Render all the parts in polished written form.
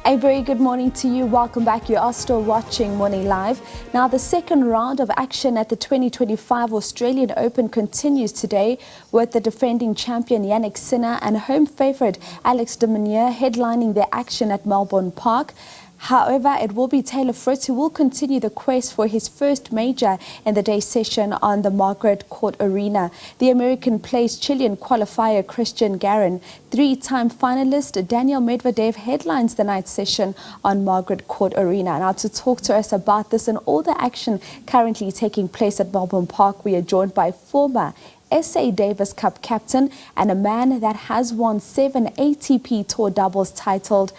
A very good morning to you. Welcome back. You are still watching Morning Live. Now, the second round of action at the 2025 Australian Open continues today with the defending champion Jannik Sinner and home favourite Alex de Minaur headlining their action at Melbourne Park. However, it will be Taylor Fritz who will continue the quest for his first major in the day session on the Margaret Court Arena. The American plays Chilean qualifier Cristian Garin. Three-time finalist Daniil Medvedev headlines the night session on Margaret Court Arena. Now, to talk to us about this and all the action currently taking place at Melbourne Park, we are joined by former SA Davis Cup captain and a man that has won 7 ATP Tour doubles titles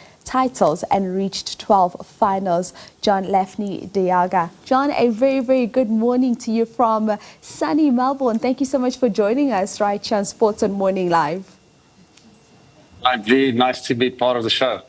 and reached 12 finals, John Laffnie de Jager. John, a very, very good morning to you from sunny Melbourne. Thank you so much for joining us right here on Sports on Morning Live. Very nice to be part of the show.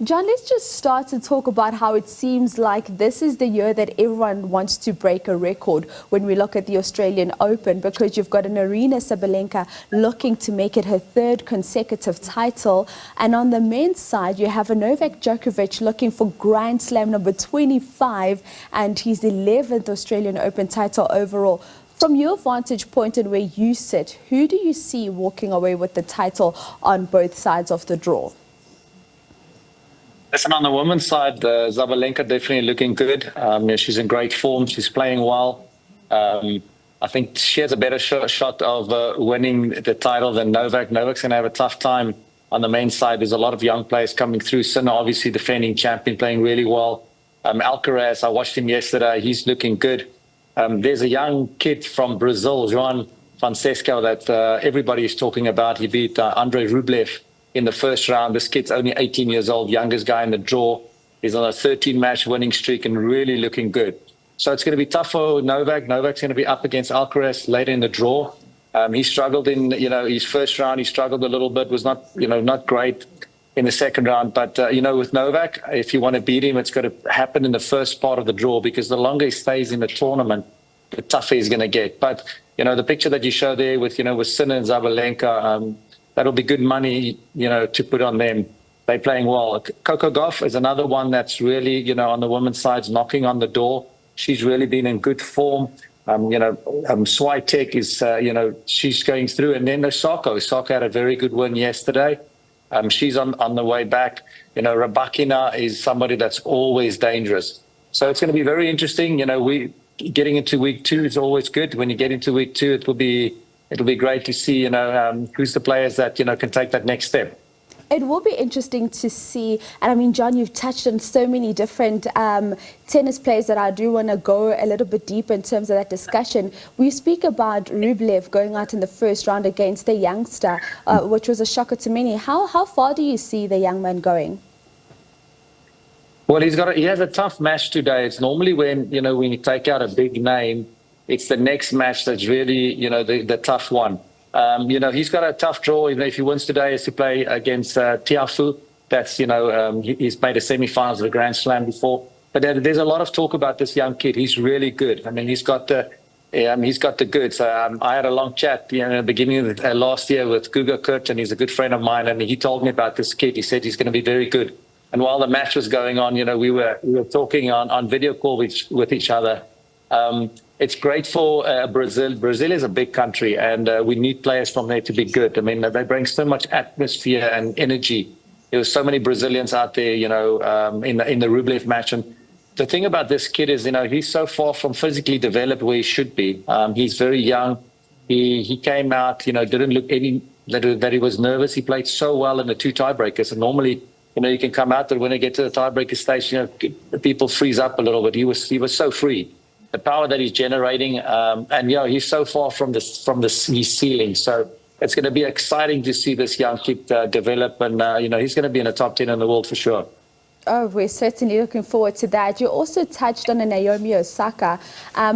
John, let's just start to talk about how it seems like this is the year that everyone wants to break a record when we look at the Australian Open, because you've got an Aryna Sabalenka looking to make it her third consecutive title. And on the men's side, you have a Novak Djokovic looking for Grand Slam number 25 and his 11th Australian Open title overall. From your vantage point and where you sit, who do you see walking away with the title on both sides of the draw? Listen, on the women's side, Sabalenka definitely looking good. She's in great form. She's playing well. I think she has a better shot of winning the title than Novak. Novak's going to have a tough time on the men's side. There's a lot of young players coming through. Sinner, obviously defending champion, playing really well. Alcaraz, I watched him yesterday. He's looking good. There's a young kid from Brazil, João Francesco, that everybody is talking about. He beat Andrey Rublev in the first round. This kid's only 18 years old, youngest guy in the draw. He's on a 13-match winning streak and really looking good. So it's going to be tough for Novak. Novak's going to be up against Alcaraz later in the draw. He struggled in, his first round. He struggled a little bit, was not great in the second round. But, with Novak, if you want to beat him, it's got to happen in the first part of the draw, because the longer he stays in the tournament, the tougher he's going to get. But, the picture that you show there with Sinner and Sabalenka, that'll be good money, to put on them. They're playing well. Coco Gauff is another one that's really, on the women's side, knocking on the door. She's really been in good form. Swiatek is, she's going through. And then Osaka had a very good win yesterday. She's on the way back. Rybakina is somebody that's always dangerous. So it's going to be very interesting. Getting into week 2 is always good. When you get into week 2, it'll be great to see, who's the players that, can take that next step. It will be interesting to see. And I mean, John, you've touched on so many different tennis players that I do want to go a little bit deeper in terms of that discussion. We speak about Rublev going out in the first round against the youngster, which was a shocker to many. How far do you see the young man going? Well, he has a tough match today. It's normally when you take out a big name, it's the next match that's really, the tough one. He's got a tough draw. Even if he wins today, he has to play against Tiafoe. That's, he's made a semi-finals of the Grand Slam before. But there's a lot of talk about this young kid. He's really good. I mean, he's got the goods. I had a long chat, in the beginning of last year with Guga Kurten. He's a good friend of mine, and he told me about this kid. He said he's going to be very good. And while the match was going on, we were talking on video call with each other. It's great for Brazil. Brazil is a big country, and we need players from there to be good. I mean, they bring so much atmosphere and energy. There were so many Brazilians out there, in the Rublev match. And the thing about this kid is, he's so far from physically developed where he should be. He's very young. He came out, didn't look that he was nervous. He played so well in the 2 tiebreakers. And normally, you can come out there when they get to the tiebreaker stage, people freeze up a little bit. He was so free. The power that he's generating, and he's so far from his ceiling. So it's going to be exciting to see this young kid develop, and he's going to be in the top 10 in the world for sure. Oh, we're certainly looking forward to that. You also touched on Naomi Osaka.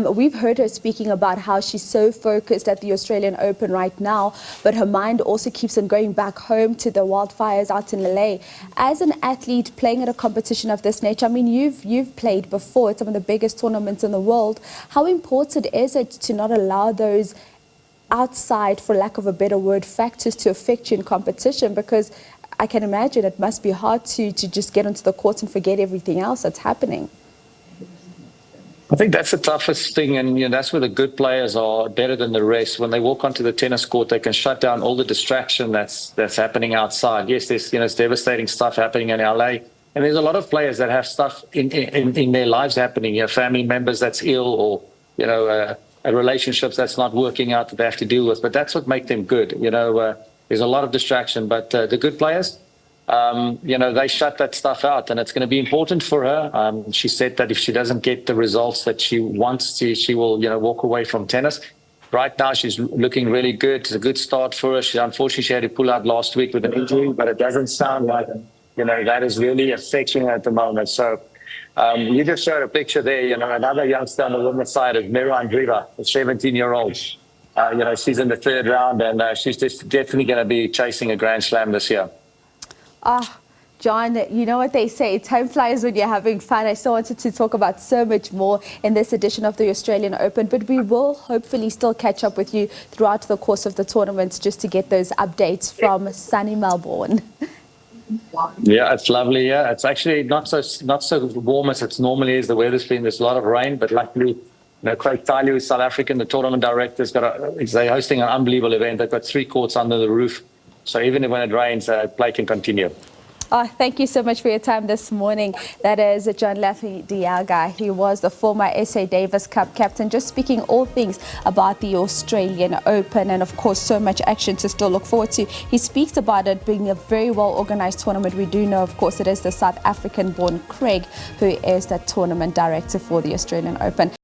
We've heard her speaking about how she's so focused at the Australian Open right now, but her mind also keeps on going back home to the wildfires out in LA. As an athlete playing at a competition of this nature, I mean, you've played before at some of the biggest tournaments in the world. How important is it to not allow those outside, for lack of a better word, factors to affect you in competition? Because I can imagine it must be hard to just get onto the court and forget everything else that's happening. I think that's the toughest thing, and that's where the good players are better than the rest. When they walk onto the tennis court, they can shut down all the distraction that's happening outside. Yes, there's it's devastating stuff happening in LA, and there's a lot of players that have stuff in their lives happening. Family members that's ill, or a relationships that's not working out that they have to deal with. But that's what makes them good. There's a lot of distraction, but the good players, they shut that stuff out, and it's going to be important for her. She said that if she doesn't get the results that she wants to, she will, walk away from tennis. Right now, she's looking really good. It's a good start for her. Unfortunately, she had to pull out last week with an injury, but it doesn't sound like, that is really affecting her at the moment. So you just showed a picture there, another youngster on the women's side of Mira Andreeva, a 17-year-old. She's in the third round, and she's just definitely going to be chasing a Grand Slam this year. John, you know what they say, time flies when you're having fun. I still wanted to talk about so much more in this edition of the Australian Open, but we will hopefully still catch up with you throughout the course of the tournament just to get those updates from sunny Melbourne. Yeah, it's lovely. Yeah, it's actually not so warm as it normally is. The weather's been, there's a lot of rain, but luckily, Craig Tiley, who's South African, the tournament director, they're hosting an unbelievable event. They've got 3 courts under the roof. So even when it rains, play can continue. Thank you so much for your time this morning. That is John Laffnie de Jager. He was the former SA Davis Cup captain, just speaking all things about the Australian Open, and of course so much action to still look forward to. He speaks about it being a very well organized tournament. We do know, of course, it is the South African born Craig who is the tournament director for the Australian Open.